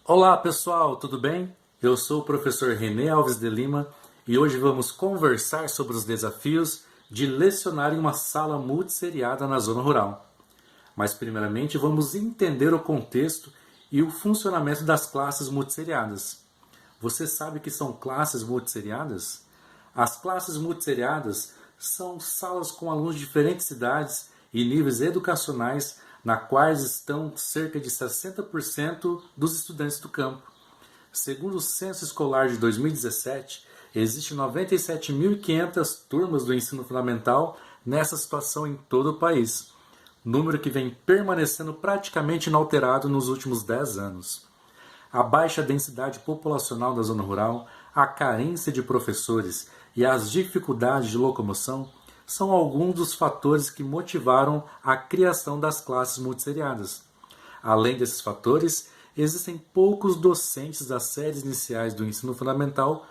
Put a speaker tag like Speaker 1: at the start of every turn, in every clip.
Speaker 1: Olá pessoal, tudo bem? Eu sou o professor René Alves de Lima e hoje vamos conversar sobre os desafios de lecionar em uma sala multisseriada na zona rural. Mas primeiramente vamos entender o contexto e o funcionamento das classes multisseriadas. Você sabe o que são classes multisseriadas? As classes multisseriadas são salas com alunos de diferentes idades e níveis educacionais na quais estão cerca de 60% dos estudantes do campo. Segundo o Censo Escolar de 2017, existem 97.500 turmas do ensino fundamental nessa situação em todo o país, número que vem permanecendo praticamente inalterado nos últimos 10 anos. A baixa densidade populacional da zona rural, a carência de professores e as dificuldades de locomoção são alguns dos fatores que motivaram a criação das classes multisseriadas. Além desses fatores, existem poucos docentes das séries iniciais do ensino fundamental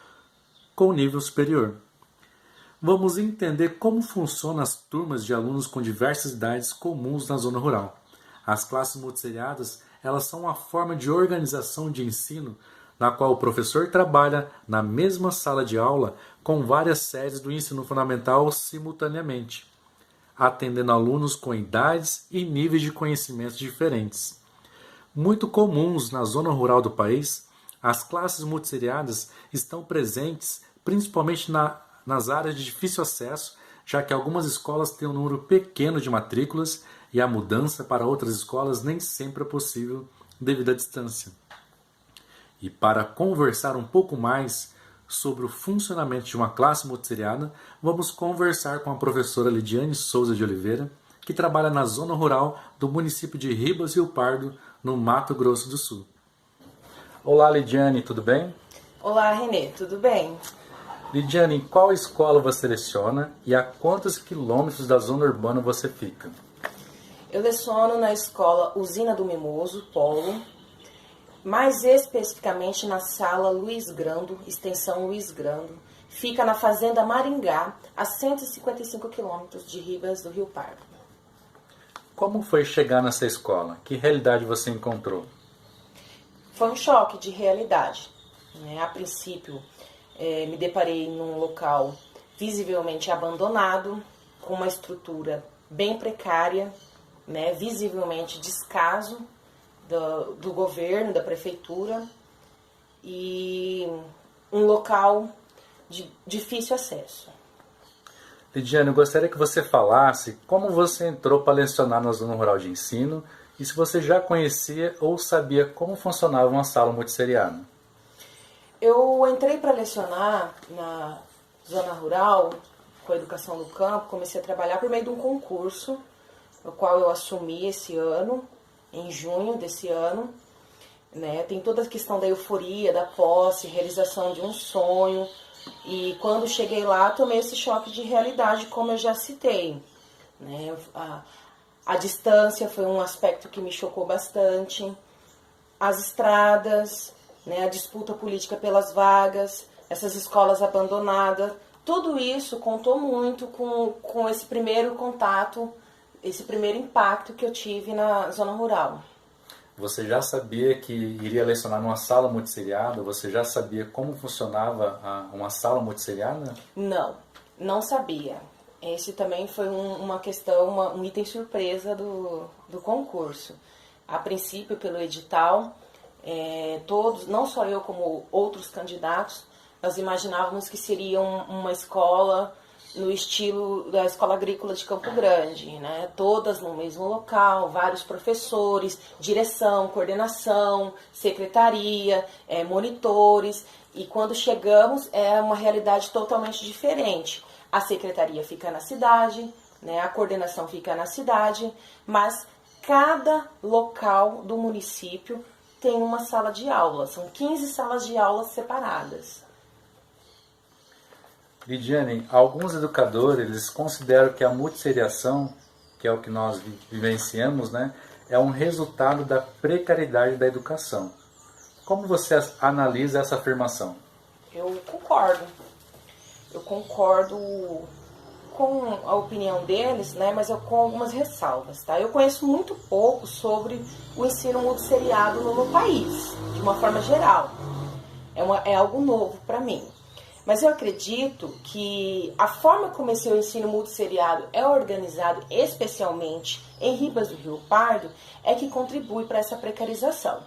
Speaker 1: com nível superior. Vamos entender como funcionam as turmas de alunos com diversas idades comuns na zona rural. As classes multisseriadas, elas são uma forma de organização de ensino na qual o professor trabalha na mesma sala de aula com várias séries do ensino fundamental simultaneamente, atendendo alunos com idades e níveis de conhecimentos diferentes. Muito comuns na zona rural do país, as classes multisseriadas estão presentes principalmente nas áreas de difícil acesso, já que algumas escolas têm um número pequeno de matrículas e a mudança para outras escolas nem sempre é possível devido à distância. E para conversar um pouco mais sobre o funcionamento de uma classe multisseriada, vamos conversar com a professora Lidiane Souza de Oliveira, que trabalha na zona rural do município de Ribas Rio Pardo, no Mato Grosso do Sul. Olá Lidiane, tudo bem?
Speaker 2: Olá Renê, tudo bem?
Speaker 1: Lidiane, em qual escola você leciona e a quantos quilômetros da zona urbana você fica?
Speaker 2: Eu leciono na escola Usina do Mimoso, Polo, mais especificamente na sala Luiz Grando, extensão Luiz Grando. Fica na fazenda Maringá, a 155 quilômetros de Ribas do Rio Pardo.
Speaker 1: Como foi chegar nessa escola? Que realidade você encontrou?
Speaker 2: Foi um choque de realidade. A princípio, me deparei num local visivelmente abandonado, com uma estrutura bem precária, visivelmente descaso do governo, da prefeitura, e um local de difícil acesso.
Speaker 1: Lidiane, eu gostaria que você falasse como você entrou para lecionar na zona rural de ensino e se você já conhecia ou sabia como funcionava uma sala multisseriada.
Speaker 2: Eu entrei para lecionar na zona rural, com a educação do campo, comecei a trabalhar por meio de um concurso, o qual eu assumi esse ano, em junho desse ano. Tem toda a questão da euforia, da posse, realização de um sonho. E quando cheguei lá, tomei esse choque de realidade, como eu já citei. A distância foi um aspecto que me chocou bastante. As estradas, a disputa política pelas vagas, essas escolas abandonadas. Tudo isso contou muito com esse primeiro contato, esse primeiro impacto que eu tive na zona rural.
Speaker 1: Você já sabia que iria lecionar numa sala multisseriada? Você já sabia como funcionava uma sala multisseriada?
Speaker 2: Não sabia. Esse também foi uma questão, um item surpresa do concurso. A princípio, pelo edital, todos, não só eu como outros candidatos, nós imaginávamos que seria uma escola no estilo da Escola Agrícola de Campo Grande, todas no mesmo local, vários professores, direção, coordenação, secretaria, monitores, e quando chegamos é uma realidade totalmente diferente. A secretaria fica na cidade, a coordenação fica na cidade, mas cada local do município tem uma sala de aula, são 15 salas de aula separadas.
Speaker 1: Lidiane, alguns educadores eles consideram que a multisseriação, que é o que nós vivenciamos, é um resultado da precariedade da educação. Como você analisa essa afirmação?
Speaker 2: Eu concordo. Eu concordo com a opinião deles, mas eu com algumas ressalvas, tá? Eu conheço muito pouco sobre o ensino multisseriado no meu país, de uma forma geral. É algo novo para mim. Mas eu acredito que a forma como esse ensino multisseriado é organizado, especialmente em Ribas do Rio Pardo, é que contribui para essa precarização.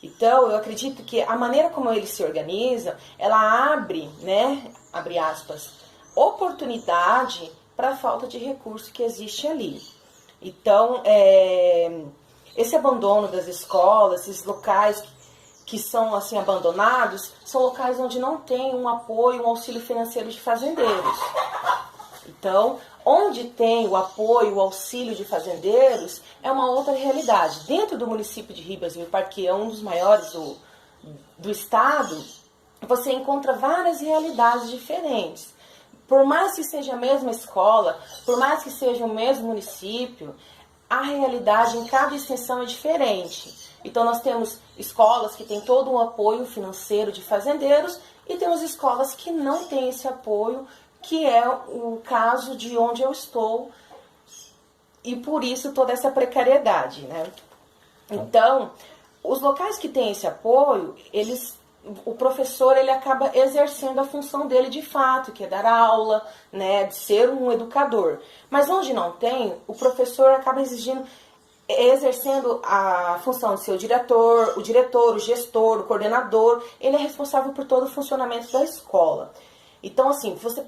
Speaker 2: Então, eu acredito que a maneira como ele se organiza, ela abre, né, abre aspas, oportunidade para a falta de recurso que existe ali. Então, esse abandono das escolas, esses locais que são assim abandonados, são locais onde não tem um apoio, um auxílio financeiro de fazendeiros. Então, onde tem o apoio, o auxílio de fazendeiros, é uma outra realidade. Dentro do município de Ribas do Rio Pardo, que é um dos maiores do estado, você encontra várias realidades diferentes. Por mais que seja a mesma escola, por mais que seja o mesmo município, a realidade em cada extensão é diferente. Então nós temos escolas que têm todo um apoio financeiro de fazendeiros e temos escolas que não têm esse apoio, que é o caso de onde eu estou, e por isso toda essa precariedade, né? Então, os locais que têm esse apoio, o professor ele acaba exercendo a função dele de fato, que é dar aula, né, de ser um educador. Mas onde não tem, o professor acaba exercendo a função de ser o diretor, o gestor, o coordenador. Ele é responsável por todo o funcionamento da escola. Então, assim, se você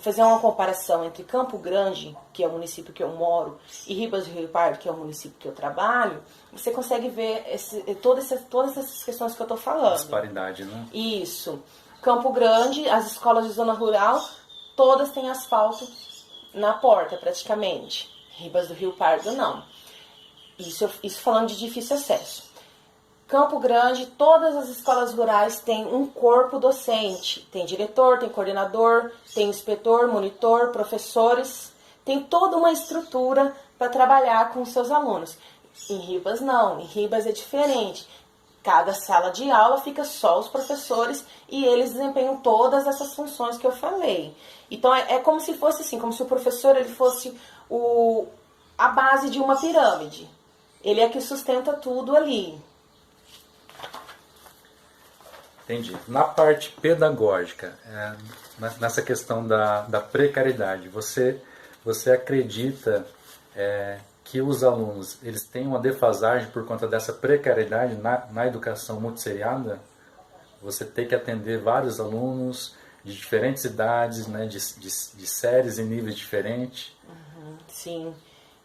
Speaker 2: fazer uma comparação entre Campo Grande, que é o município que eu moro, e Ribas do Rio Pardo, que é o município que eu trabalho, você consegue ver todas essas questões que eu estou falando.
Speaker 1: Disparidade, né?
Speaker 2: Isso. Campo Grande, as escolas de zona rural, todas têm asfalto na porta, praticamente. Ribas do Rio Pardo, não. Isso falando de difícil acesso. Campo Grande, todas as escolas rurais têm um corpo docente. Tem diretor, tem coordenador, tem inspetor, monitor, professores. Tem toda uma estrutura para trabalhar com os seus alunos. Em Ribas não, em Ribas é diferente. Cada sala de aula fica só os professores e eles desempenham todas essas funções que eu falei. Então é como se fosse assim, como se o professor ele fosse a base de uma pirâmide. Ele é que sustenta tudo ali.
Speaker 1: Entendi. Na parte pedagógica, nessa questão da precariedade, você acredita que os alunos eles têm uma defasagem por conta dessa precariedade na educação multisseriada? Você tem que atender vários alunos de diferentes idades, né, de séries e níveis diferentes?
Speaker 2: Sim,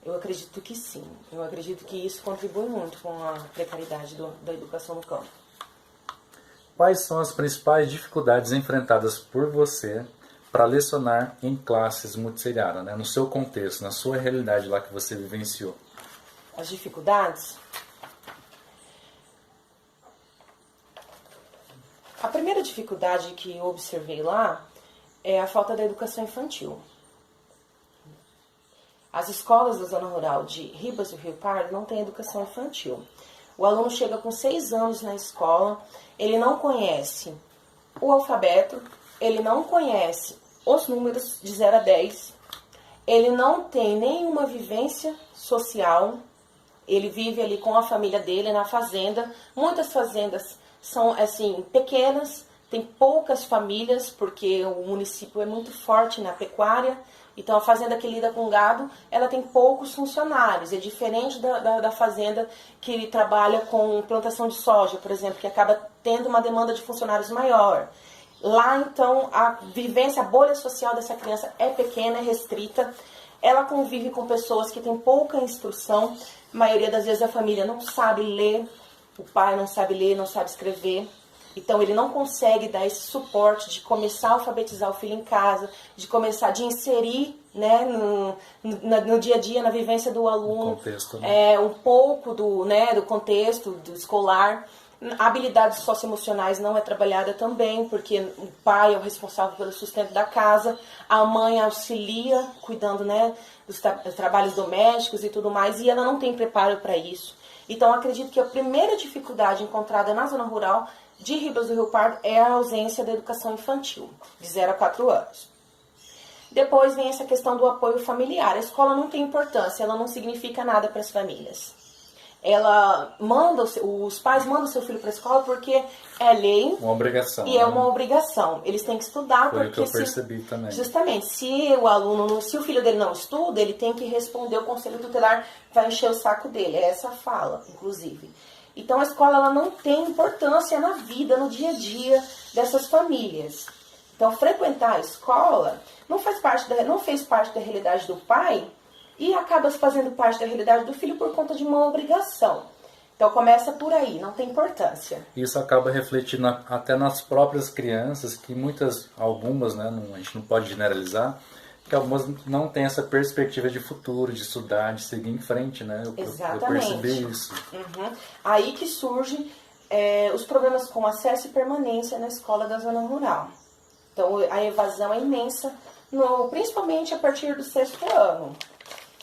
Speaker 2: eu acredito que sim. Eu acredito que isso contribui muito com a precariedade da educação no campo.
Speaker 1: Quais são as principais dificuldades enfrentadas por você para lecionar em classes multisseriadas, né? No seu contexto, na sua realidade lá que você vivenciou?
Speaker 2: As dificuldades? A primeira dificuldade que eu observei lá é a falta da educação infantil. As escolas da zona rural de Ribas do Rio Pardo não têm educação infantil. O aluno chega com 6 anos na escola, ele não conhece o alfabeto, ele não conhece os números de 0 a 10, ele não tem nenhuma vivência social, ele vive ali com a família dele na fazenda. Muitas fazendas são assim pequenas, tem poucas famílias, porque o município é muito forte na pecuária. Então, a fazenda que lida com gado, ela tem poucos funcionários. É diferente da fazenda que trabalha com plantação de soja, por exemplo, que acaba tendo uma demanda de funcionários maior. Lá, então, a vivência, a bolha social dessa criança é pequena, é restrita. Ela convive com pessoas que têm pouca instrução. A maioria das vezes a família não sabe ler, o pai não sabe ler, não sabe escrever. Então, ele não consegue dar esse suporte de começar a alfabetizar o filho em casa, de inserir, né, no dia a dia, na vivência do aluno,
Speaker 1: contexto, né?
Speaker 2: Um pouco do contexto do escolar. Habilidades socioemocionais não é trabalhada também, porque o pai é o responsável pelo sustento da casa, a mãe auxilia, cuidando, né, dos trabalhos domésticos e tudo mais, e ela não tem preparo para isso. Então, acredito que a primeira dificuldade encontrada na zona rural de Ribas do Rio Pardo é a ausência da educação infantil, de 0 a 4 anos. Depois vem essa questão do apoio familiar. A escola não tem importância, ela não significa nada para as famílias. ela manda, os pais mandam seu filho para a escola porque é lei.
Speaker 1: Uma obrigação.
Speaker 2: E é uma obrigação. Eles têm que estudar.
Speaker 1: Foi
Speaker 2: porque
Speaker 1: o que eu percebi também.
Speaker 2: Justamente, se o filho dele não estuda, ele tem que responder, o conselho tutelar vai encher o saco dele. É essa fala, inclusive. Então a escola ela não tem importância na vida, no dia a dia dessas famílias. Então frequentar a escola não fez parte da realidade do pai e acaba fazendo parte da realidade do filho por conta de uma obrigação. Então começa por aí, não tem importância.
Speaker 1: Isso acaba refletindo até nas próprias crianças, que algumas, né, a gente não pode generalizar, que algumas não têm essa perspectiva de futuro, de estudar, de seguir em frente, né?
Speaker 2: Exatamente.
Speaker 1: Eu percebi isso.
Speaker 2: Uhum. Aí que surgem os problemas com acesso e permanência na escola da zona rural. Então a evasão é imensa, principalmente a partir do 6º ano.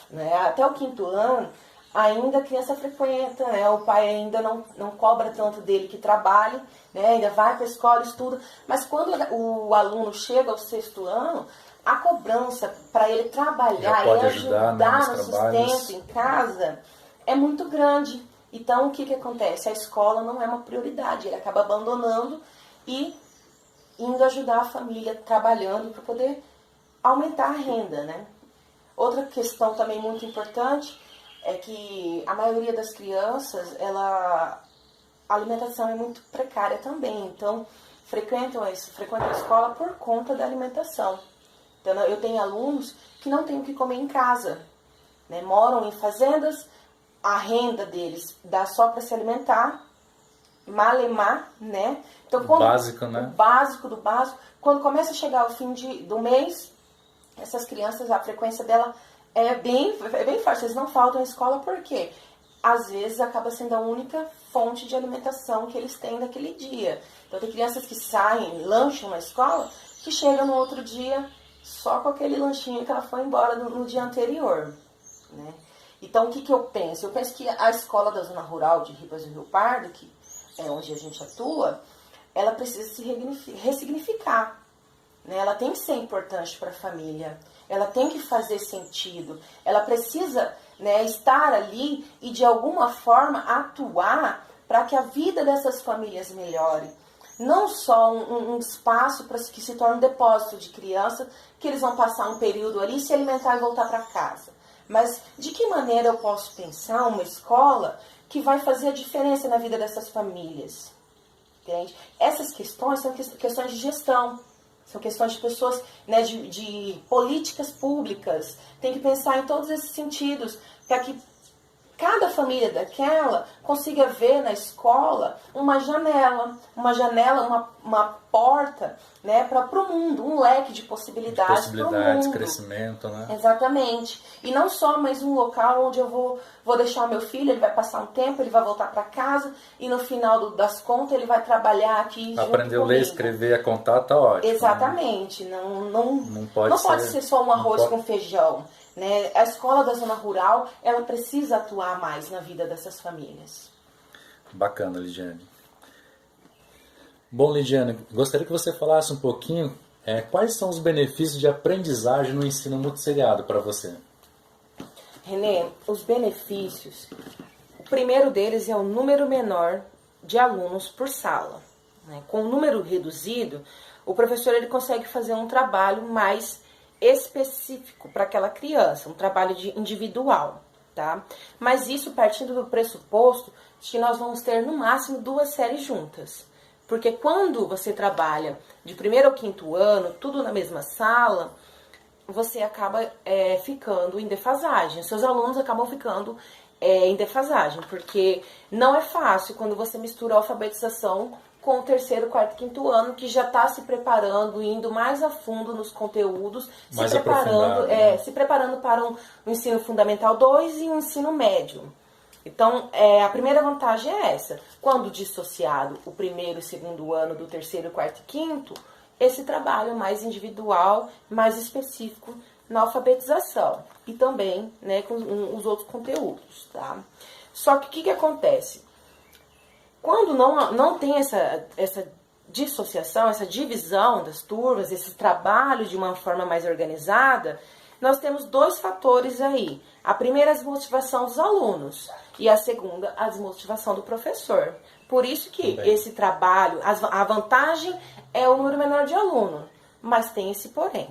Speaker 2: Né? Até o 5º ano, ainda a criança frequenta, né? O pai ainda não cobra tanto dele que trabalhe, né? Ainda vai para a escola, estuda. Mas quando o aluno chega ao 6º ano, a cobrança para ele trabalhar e ajudar no sustento em casa é muito grande. Então, o que acontece? A escola não é uma prioridade, ele acaba abandonando e indo ajudar a família, trabalhando para poder aumentar a renda, né? Outra questão também muito importante é que a maioria das crianças, a alimentação é muito precária também. Então, frequentam a escola por conta da alimentação. Então, eu tenho alunos que não têm o que comer em casa, né? Moram em fazendas, a renda deles dá só para se alimentar, malemar, né? Então,
Speaker 1: básico, né?
Speaker 2: O básico do básico. Quando começa a chegar o fim do mês, essas crianças, a frequência dela é bem forte. Eles não faltam à escola porque, às vezes, acaba sendo a única fonte de alimentação que eles têm naquele dia. Então, tem crianças que saem, lancham na escola, que chegam no outro dia só com aquele lanchinho que ela foi embora no dia anterior, né? Então, o que eu penso? Eu penso que a escola da zona rural de Ribas do Rio Pardo, que é onde a gente atua, ela precisa se ressignificar, né? Ela tem que ser importante para a família, ela tem que fazer sentido, ela precisa, né, estar ali e de alguma forma atuar para que a vida dessas famílias melhore. Não só um espaço para que se torne um depósito de criança, que eles vão passar um período ali, se alimentar e voltar para casa. Mas de que maneira eu posso pensar uma escola que vai fazer a diferença na vida dessas famílias? Entende? Essas questões são questões de gestão. São questões de pessoas, né, de políticas públicas. Tem que pensar em todos esses sentidos, para que cada família daquela consiga ver na escola uma janela, uma porta, né, para o mundo, um leque de possibilidades para o mundo.
Speaker 1: Crescimento, né?
Speaker 2: Exatamente. E não só mais um local onde eu vou deixar o meu filho, ele vai passar um tempo, ele vai voltar para casa e no final das contas ele vai trabalhar aqui
Speaker 1: aprender a ler, escrever, a contar, tá ótimo.
Speaker 2: Exatamente.
Speaker 1: Né?
Speaker 2: Não pode ser só um arroz com feijão. Né? A escola da zona rural, ela precisa atuar mais na vida dessas famílias.
Speaker 1: Bacana, Lidiane. Bom, Lidiane, gostaria que você falasse um pouquinho quais são os benefícios de aprendizagem no ensino multisseriado para você.
Speaker 2: Renê, os benefícios, o primeiro deles é o número menor de alunos por sala. Né? Com o número reduzido, o professor ele consegue fazer um trabalho mais específico para aquela criança, um trabalho individual, tá? Mas isso partindo do pressuposto de que nós vamos ter no máximo 2 séries juntas. Porque quando você trabalha de 1º ao 5º ano, tudo na mesma sala, você acaba ficando em defasagem. Seus alunos acabam ficando em defasagem, porque não é fácil quando você mistura a alfabetização com o 3º, 4º, 5º ano, que já está se preparando, indo mais a fundo nos conteúdos, se preparando para um ensino fundamental 2 e um ensino médio. Então, a primeira vantagem é essa. Quando dissociado o 1º e 2º ano do 3º, 4º e 5º, esse trabalho mais individual, mais específico na alfabetização. E também, né, com os outros conteúdos, tá? Só que o que acontece? Quando não tem essa dissociação, essa divisão das turmas, esse trabalho de uma forma mais organizada, nós temos 2 fatores aí. A primeira é a desmotivação dos alunos. E a segunda, a desmotivação do professor. Por isso que
Speaker 1: Também.
Speaker 2: esse trabalho, a vantagem é o número menor de aluno, mas tem esse porém.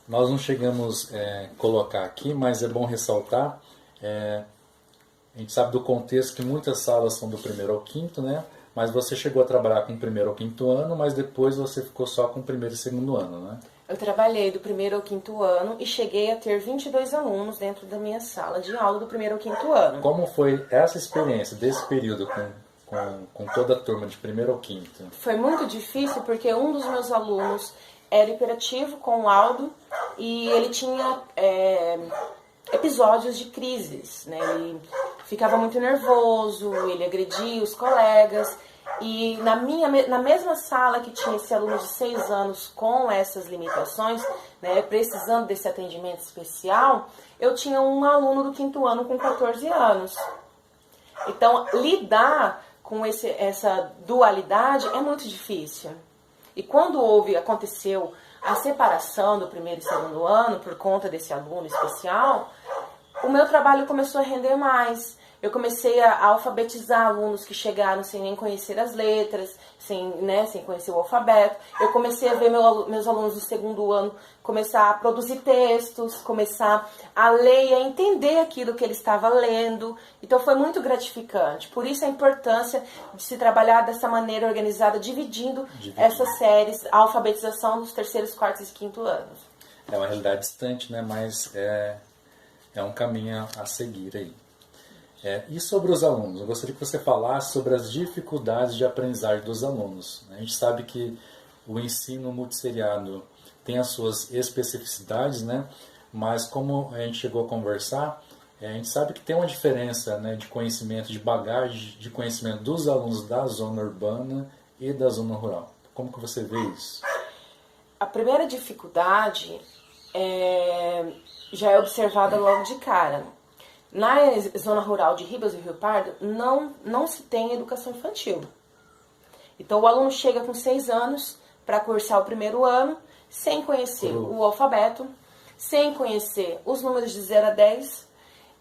Speaker 1: Nós não chegamos a colocar aqui, mas é bom ressaltar. A gente sabe do contexto que muitas salas são do primeiro ao quinto, né? Mas você chegou a trabalhar com o primeiro ao quinto ano, mas depois você ficou só com o primeiro e segundo ano, né?
Speaker 2: Eu trabalhei do primeiro ao quinto ano e cheguei a ter 22 alunos dentro da minha sala de aula do primeiro ao quinto ano.
Speaker 1: Como foi essa experiência desse período com toda a turma de primeiro ao quinto?
Speaker 2: Foi muito difícil porque um dos meus alunos era hiperativo com o Aldo e ele tinha episódios de crises, né? Ele ficava muito nervoso, ele agredia os colegas. E na mesma sala que tinha esse aluno de 6 anos com essas limitações, né, precisando desse atendimento especial, eu tinha um aluno do quinto ano com 14 anos. Então, lidar com essa dualidade é muito difícil. E quando aconteceu a separação do primeiro e segundo ano, por conta desse aluno especial, o meu trabalho começou a render mais. Eu comecei a alfabetizar alunos que chegaram sem nem conhecer as letras, sem conhecer o alfabeto. Eu comecei a ver meus alunos do segundo ano começar a produzir textos, começar a ler e a entender aquilo que ele estava lendo. Então foi muito gratificante. Por isso a importância de se trabalhar dessa maneira organizada, dividindo essas séries, a alfabetização dos terceiros, quartos e quinto anos.
Speaker 1: É uma realidade distante, né? Mas é um caminho a seguir aí. E sobre os alunos? Eu gostaria que você falasse sobre as dificuldades de aprendizagem dos alunos. A gente sabe que o ensino multisseriado tem as suas especificidades, né? Mas como a gente chegou a conversar, a gente sabe que tem uma diferença, né, de conhecimento, de bagagem de conhecimento dos alunos da zona urbana e da zona rural. Como que você vê isso?
Speaker 2: A primeira dificuldade já é observada logo de cara. Na zona rural de Ribas e Rio Pardo, não se tem educação infantil. Então, o aluno chega com 6 anos para cursar o primeiro ano, sem conhecer o alfabeto, sem conhecer os números de 0 a 10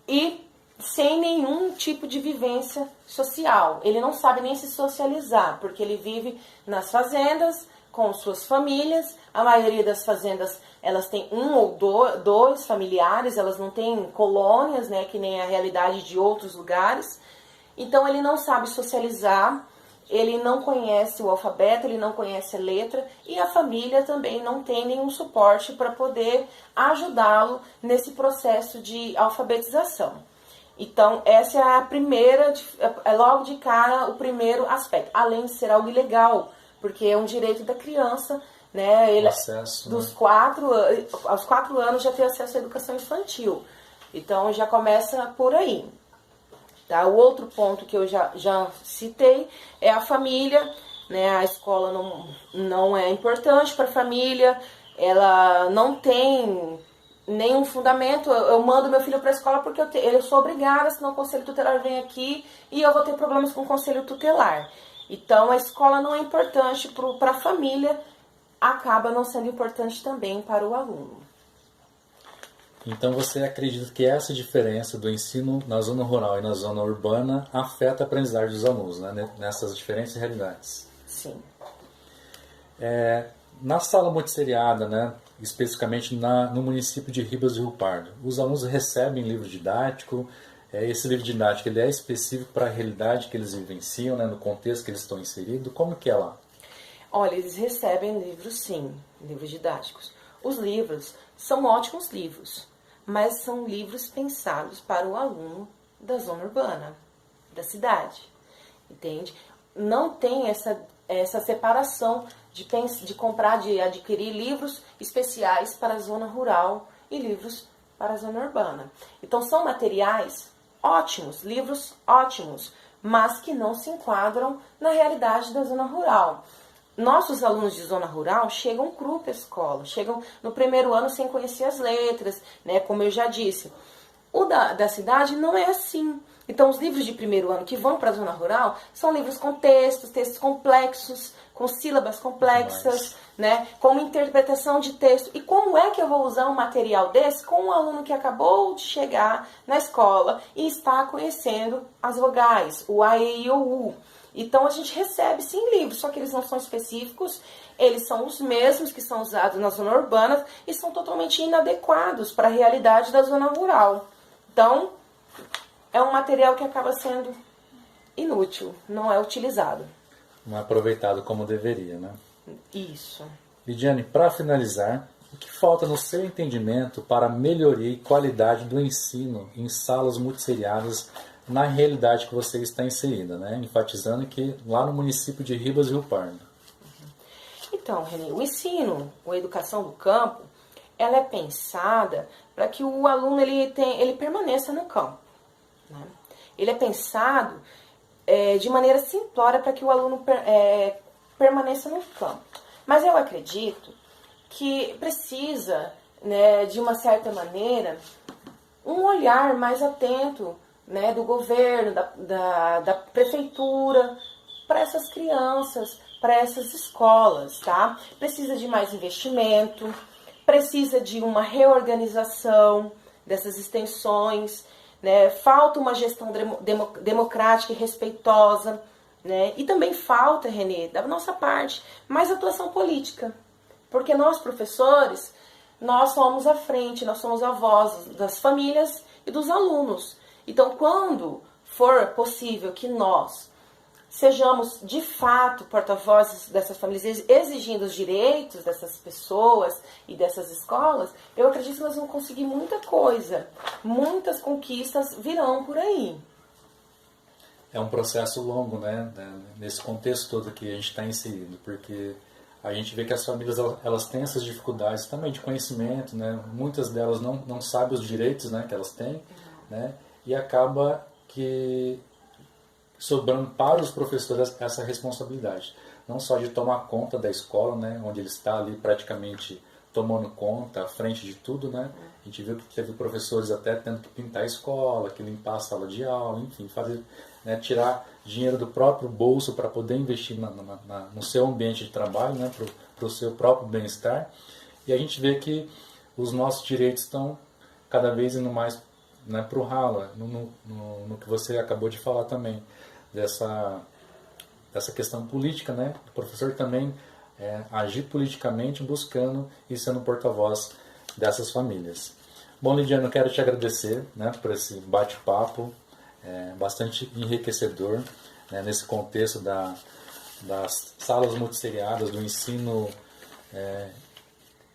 Speaker 2: e sem nenhum tipo de vivência social. Ele não sabe nem se socializar, porque ele vive nas fazendas, com suas famílias. A maioria das fazendas, elas têm um ou dois familiares, elas não têm colônias, né, que nem a realidade de outros lugares. Então ele não sabe socializar, ele não conhece o alfabeto, ele não conhece a letra e a família também não tem nenhum suporte para poder ajudá-lo nesse processo de alfabetização. Então essa é a primeira, logo de cara, o primeiro aspecto, além de ser algo ilegal, porque é um direito da criança, né? Ele,
Speaker 1: acesso,
Speaker 2: aos 4 anos já ter acesso à educação infantil. Então já começa por aí. Tá? O outro ponto que eu já citei é a família, né? A escola não é importante para a família, ela não tem nenhum fundamento. Eu mando meu filho para a escola porque eu sou obrigada, senão o conselho tutelar vem aqui e eu vou ter problemas com o conselho tutelar. Então, a escola não é importante para a família, acaba não sendo importante também para o aluno.
Speaker 1: Então, você acredita que essa diferença do ensino na zona rural e na zona urbana afeta a aprendizagem dos alunos, né? Nessas diferentes realidades?
Speaker 2: Sim.
Speaker 1: Na sala multisseriada, né? Especificamente no município de Ribas do Rio Pardo, os alunos recebem livro didático. Esse livro didático ele é específico para a realidade que eles vivenciam, né, no contexto que eles estão inseridos? Como que é lá?
Speaker 2: Olha, eles recebem livros sim, livros didáticos. Os livros são ótimos livros, mas são livros pensados para o aluno da zona urbana, da cidade, entende? Não tem essa separação de comprar, de adquirir livros especiais para a zona rural e livros para a zona urbana. Então são materiais ótimos, livros ótimos, mas que não se enquadram na realidade da zona rural. Nossos alunos de zona rural chegam cru para a escola, chegam no primeiro ano sem conhecer as letras, né? Como eu já disse. O da cidade não é assim. Então, os livros de primeiro ano que vão para a zona rural são livros com textos complexos, com sílabas complexas, né, com uma interpretação de texto. E como é que eu vou usar um material desse com um aluno que acabou de chegar na escola e está conhecendo as vogais, o A, E, I, O, U? Então, a gente recebe, sim, livros, só que eles não são específicos, eles são os mesmos que são usados na zona urbana e são totalmente inadequados para a realidade da zona rural. Então, é um material que acaba sendo inútil, não é utilizado.
Speaker 1: Não é aproveitado como deveria, né?
Speaker 2: Isso.
Speaker 1: Lidiane, para finalizar, o que falta no seu entendimento para a melhoria e qualidade do ensino em salas multisseriadas na realidade que você está inserida, né? Enfatizando que lá no município de Ribas do Rio Pardo.
Speaker 2: Então, Renê, o ensino, a educação do campo, ela é pensada para que o aluno ele permaneça no campo, né? Ele é pensado de maneira simplória para que o aluno permaneça no campo. Mas eu acredito que precisa, né, de uma certa maneira, um olhar mais atento, né, do governo, da prefeitura, para essas crianças, para essas escolas, tá? Precisa de mais investimento, precisa de uma reorganização dessas extensões, né? Falta uma gestão democrática e respeitosa, né? E também falta, Renê, da nossa parte, mais atuação política. Porque nós, professores, nós somos a frente, nós somos a voz das famílias e dos alunos. Então, quando for possível que nós sejamos, de fato, porta-vozes dessas famílias, exigindo os direitos dessas pessoas e dessas escolas, eu acredito que nós vamos conseguir muita coisa. Muitas conquistas virão por aí.
Speaker 1: É um processo longo, né? Nesse contexto todo que a gente está inserido, porque a gente vê que as famílias elas têm essas dificuldades também de conhecimento, né? Muitas delas não sabem os direitos, né, que elas têm, né? E acaba que sobrando para os professores essa responsabilidade, não só de tomar conta da escola, né, onde ele está ali praticamente tomando conta, à frente de tudo, né? A gente viu que teve professores até tendo que pintar a escola, que limpar a sala de aula, enfim, fazer, né, tirar dinheiro do próprio bolso para poder investir no seu ambiente de trabalho, né, para o seu próprio bem-estar. E a gente vê que os nossos direitos estão cada vez indo mais, né, para o ralo, no que você acabou de falar também, dessa questão política, né? O professor também agir politicamente, buscando e sendo porta-voz dessas famílias. Bom, Lidiane, eu quero te agradecer, né, por esse bate-papo bastante enriquecedor, né, nesse contexto das salas multisseriadas do ensino,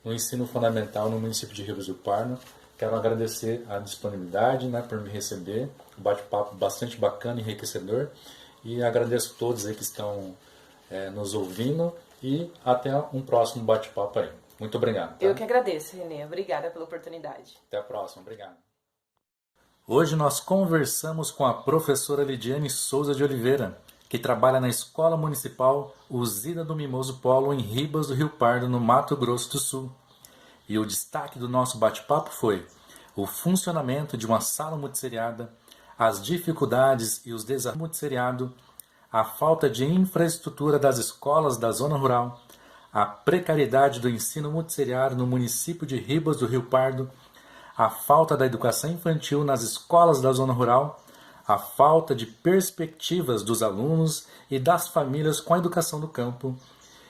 Speaker 1: no ensino fundamental no município de Ribas do Pardo. Quero agradecer a disponibilidade, né, por me receber, um bate-papo bastante bacana e enriquecedor. E agradeço a todos aí que estão nos ouvindo e até um próximo bate-papo aí. Muito obrigado. Tá?
Speaker 2: Eu que agradeço, Renê. Obrigada pela oportunidade.
Speaker 1: Até a próxima. Obrigado. Hoje nós conversamos com a professora Lidiane Souza de Oliveira, que trabalha na Escola Municipal Usina do Mimoso Polo em Ribas do Rio Pardo, no Mato Grosso do Sul. E o destaque do nosso bate-papo foi o funcionamento de uma sala multisseriada, as dificuldades e os desafios do multisseriado, a falta de infraestrutura das escolas da zona rural, a precariedade do ensino multisseriado no município de Ribas do Rio Pardo, a falta da educação infantil nas escolas da zona rural, a falta de perspectivas dos alunos e das famílias com a educação do campo,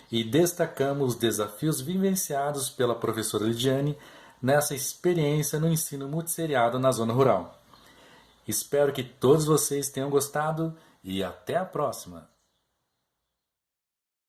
Speaker 1: e destacamos os desafios vivenciados pela professora Lidiane nessa experiência no ensino multisseriado na zona rural. Espero que todos vocês tenham gostado e até a próxima!